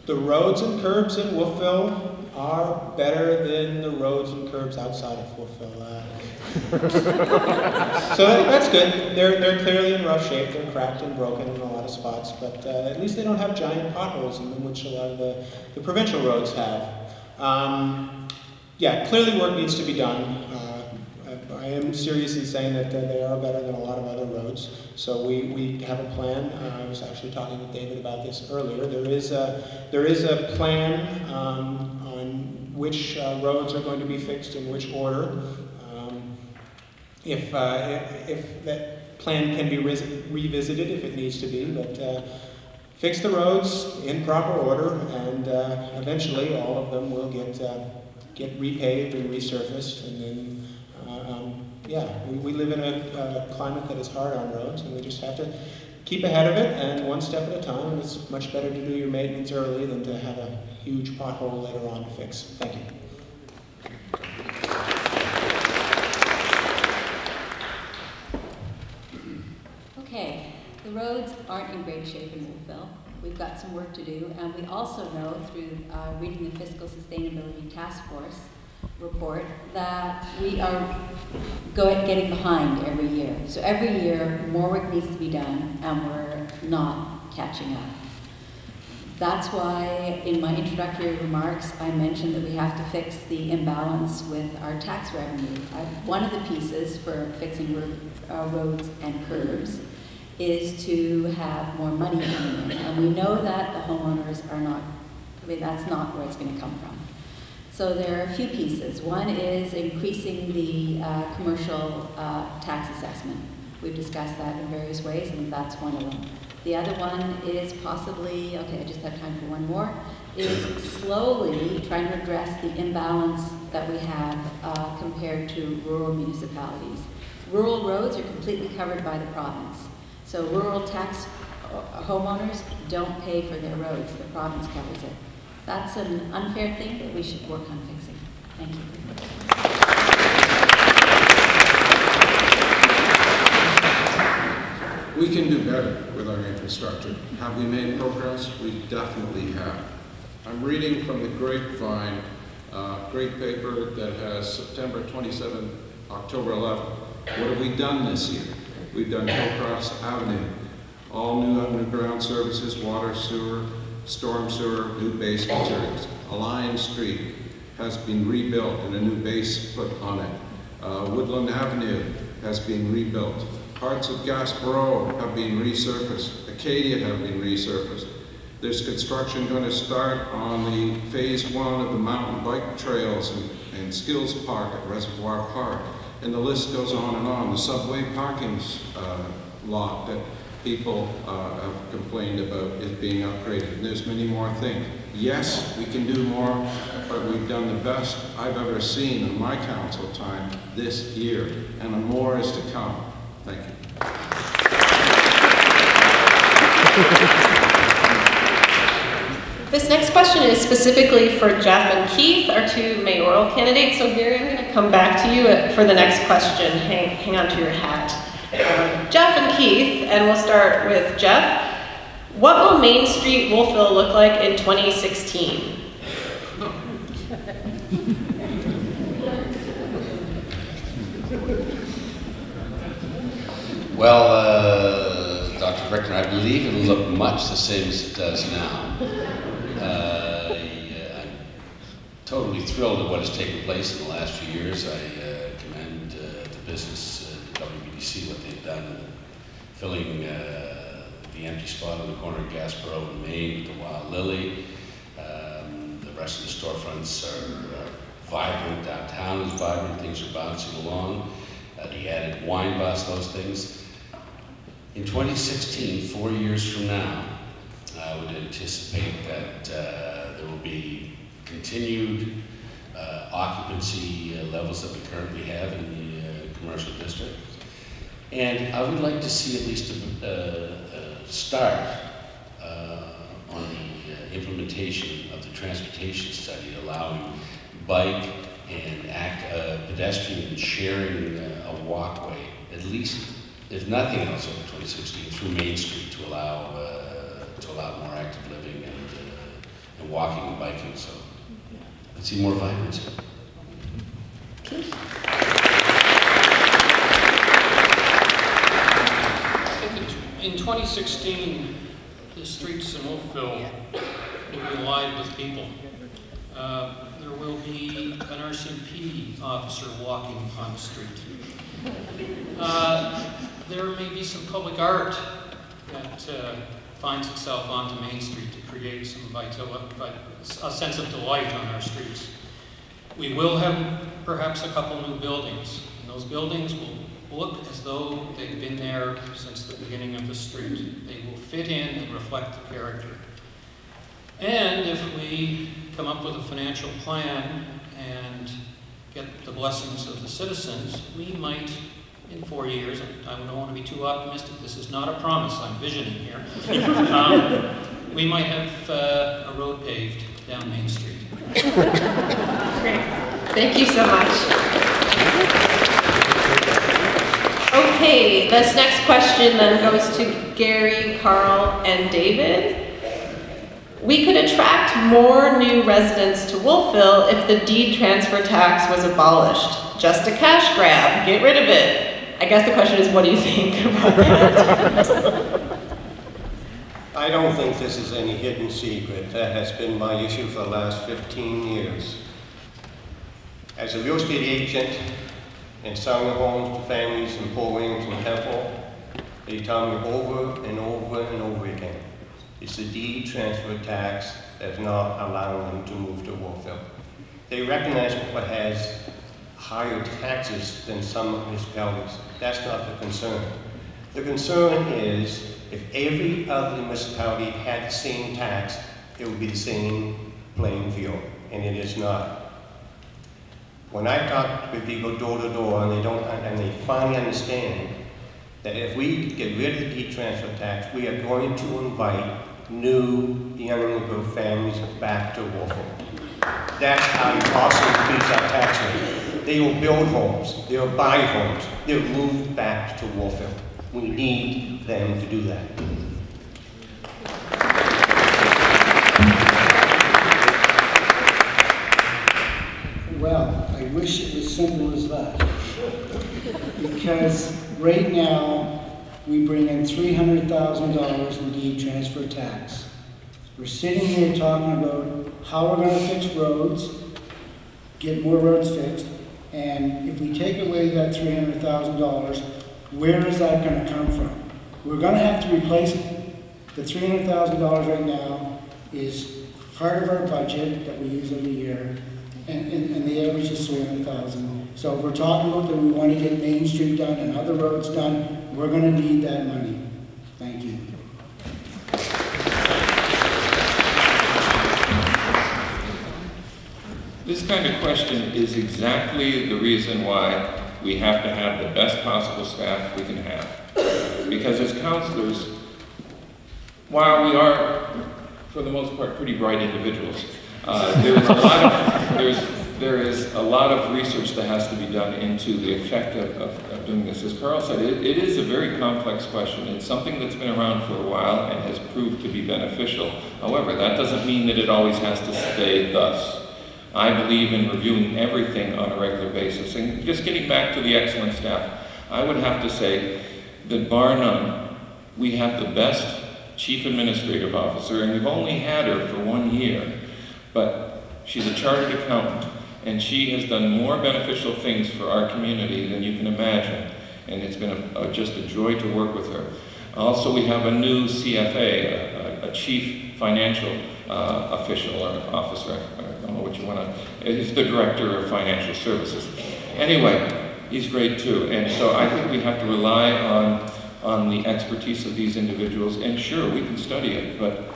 The roads and curbs in Wolfville are better than the roads and curbs outside of Wolfville. So that's good. They're clearly in rough shape. They're cracked and broken in a lot of spots, but at least they don't have giant potholes in them, which a lot of the provincial roads have. Yeah, clearly work needs to be done. I am serious in saying that they are better than a lot of other roads. So we have a plan. I was actually talking with David about this earlier. There is a plan on which roads are going to be fixed in which order. If that plan can be revisited if it needs to be, but fix the roads in proper order, and eventually all of them will get repaved and resurfaced, and then yeah, we live in a climate that is hard on roads, and we just have to keep ahead of it, and one step at a time. And it's much better to do your maintenance early than to have a huge pothole later on to fix. Thank you. Okay, the roads aren't in great shape in Wolfville. We've got some work to do, and we also know through reading the Fiscal Sustainability Task Force report that we are getting behind every year. So every year, more work needs to be done, and we're not catching up. That's why in my introductory remarks, I mentioned that we have to fix the imbalance with our tax revenue. One of the pieces for fixing roads and curbs is to have more money coming in. And we know that the homeowners are not, that's not where it's going to come from. So there are a few pieces. One is increasing the commercial tax assessment. We've discussed that in various ways, and that's one of them. The other one is possibly, okay, I just have time for one more, is slowly trying to address the imbalance that we have compared to rural municipalities. Rural roads are completely covered by the province. So rural tax homeowners don't pay for their roads. The province covers it. That's an unfair thing that we should work on fixing. Thank you. We can do better with our infrastructure. Have we made progress? We definitely have. I'm reading from the Grapevine, great paper that has September 27th, October 11th. What have we done this year? We've done Hillcross Avenue, all new underground services, water, sewer, storm sewer, new base materials. Alliance Street has been rebuilt and a new base put on it. Woodland Avenue has been rebuilt. Parts of Gaspereau have been resurfaced. Acadia have been resurfaced. There's construction going to start on the phase 1 of the mountain bike trails and Skills Park at Reservoir Park. And the list goes on and on. The subway parking lot that people have complained about is being upgraded. And there's many more things. Yes, we can do more, but we've done the best I've ever seen in my council time this year, and more is to come. Thank you. This next question is specifically for Jeff and Keith, our two mayoral candidates. So Gary, I'm going to come back to you for the next question. Hang on to your hat. Jeff and Keith, and we'll start with Jeff. What will Main Street Wolfville look like in 2016? Well, Dr. Brickner, I believe it'll look much the same as it does now. I'm totally thrilled at what has taken place in the last few years. I commend the business, the WBDC, what they've done in filling the empty spot on the corner of Gaspereau and Main with the Wild Lily. The rest of the storefronts are vibrant. Downtown is vibrant. Things are bouncing along. The added wine bus, those things. In 2016, 4 years from now, I would anticipate that there will be continued occupancy levels that we currently have in the commercial district. And I would like to see at least a start on the implementation of the transportation study, allowing bike and pedestrian sharing a walkway, at least, if nothing else, over 2016 through Main Street to allow more active living and walking and biking. So let's see more vibrancy. In 2016, the streets in Wolfville will be alive with people. There will be an RCMP officer walking on the street. There may be some public art that finds itself onto Main Street to create some a sense of delight on our streets. We will have perhaps a couple new buildings, and those buildings will look as though they've been there since the beginning of the street. They will fit in and reflect the character. And if we come up with a financial plan and get the blessings of the citizens, we might, in 4 years, I don't want to be too optimistic, this is not a promise, I'm visioning here, we might have a road paved down Main Street. Great. Thank you so much. Okay, this next question then goes to Gary, Carl, and David. We could attract more new residents to Wolfville if the deed transfer tax was abolished. Just a cash grab, get rid of it. I guess the question is, what do you think about that? I don't think this is any hidden secret. That has been my issue for the last 15 years. As a real estate agent and selling homes to families in Port Williams and Temple, they tell me over and over and over again, it's the deed transfer tax that's not allowing them to move to Wolfville. They recognize what has higher taxes than some municipalities. That's not the concern. The concern is if every other municipality had the same tax, it would be the same playing field, and it is not. When I talk with people door to door, and they finally understand that if we get rid of the deed transfer tax, we are going to invite new younger families back to Wolfville. That's how you also increase our tax rate. They will build homes, they will buy homes, they will move back to Wolfville. We need them to do that. Well, I wish it was simple as that. Because right now, we bring in $300,000 in deed transfer tax. We're sitting here talking about how we're going to fix roads, get more roads fixed, and if we take away that $300,000, where is that going to come from? We're going to have to replace it. The $300,000 right now is part of our budget that we use every year, and the average is $300,000. So if we're talking about that we want to get Main Street done and other roads done, we're going to need that money. Thank you. This kind of question is exactly the reason why we have to have the best possible staff we can have. Because as counselors, while we are, for the most part, pretty bright individuals, there is a lot of research that has to be done into the effect of doing this. As Carl said, it is a very complex question. It's something that's been around for a while and has proved to be beneficial. However, that doesn't mean that it always has to stay thus. I believe in reviewing everything on a regular basis. And just getting back to the excellent staff, I would have to say that bar none, we have the best chief administrative officer, and we've only had her for 1 year, but she's a chartered accountant, and she has done more beneficial things for our community than you can imagine, and it's been just a joy to work with her. Also, we have a new CFA, a chief financial official or officer, I don't know what you want to, he's the director of financial services. Anyway, he's great too, and so I think we have to rely on the expertise of these individuals, and sure, we can study it, but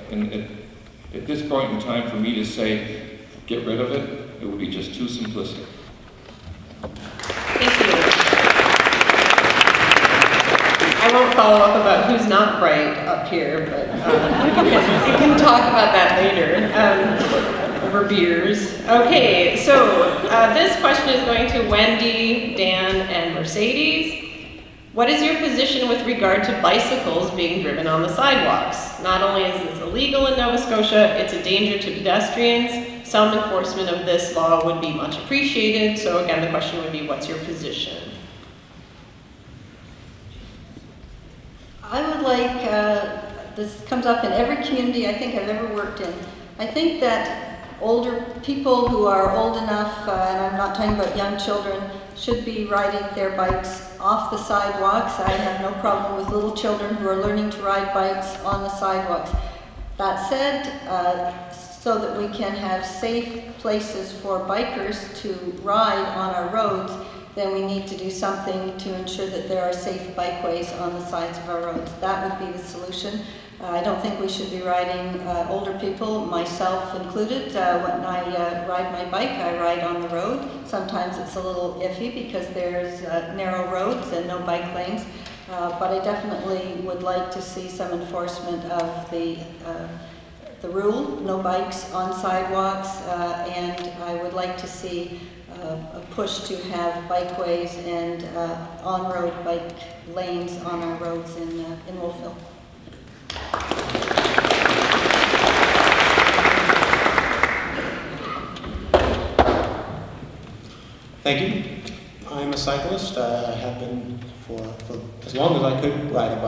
at this point in time, for me to say, get rid of it, it would be just too simplistic. Thank you. I won't follow up about who's not bright up here, but we can talk about that later over beers. Okay, so this question is going to Wendy, Dan, and Mercedes. What is your position with regard to bicycles being driven on the sidewalks? Not only is this illegal in Nova Scotia, it's a danger to pedestrians. Some enforcement of this law would be much appreciated. So again, the question would be, what's your position? I would like, this comes up in every community I think I've ever worked in. I think that older people who are old enough, and I'm not talking about young children, should be riding their bikes off the sidewalks. I have no problem with little children who are learning to ride bikes on the sidewalks. That said, so that we can have safe places for bikers to ride on our roads, then we need to do something to ensure that there are safe bikeways on the sides of our roads. That would be the solution. I don't think we should be riding, older people, myself included. When I ride my bike, I ride on the road. Sometimes it's a little iffy because there's narrow roads and no bike lanes. But I definitely would like to see some enforcement of the rule, no bikes on sidewalks, and I would like to see a push to have bikeways and on-road bike lanes on our roads in Wolfville. Thank you. I'm a cyclist. I have been for as long as I could ride a bike.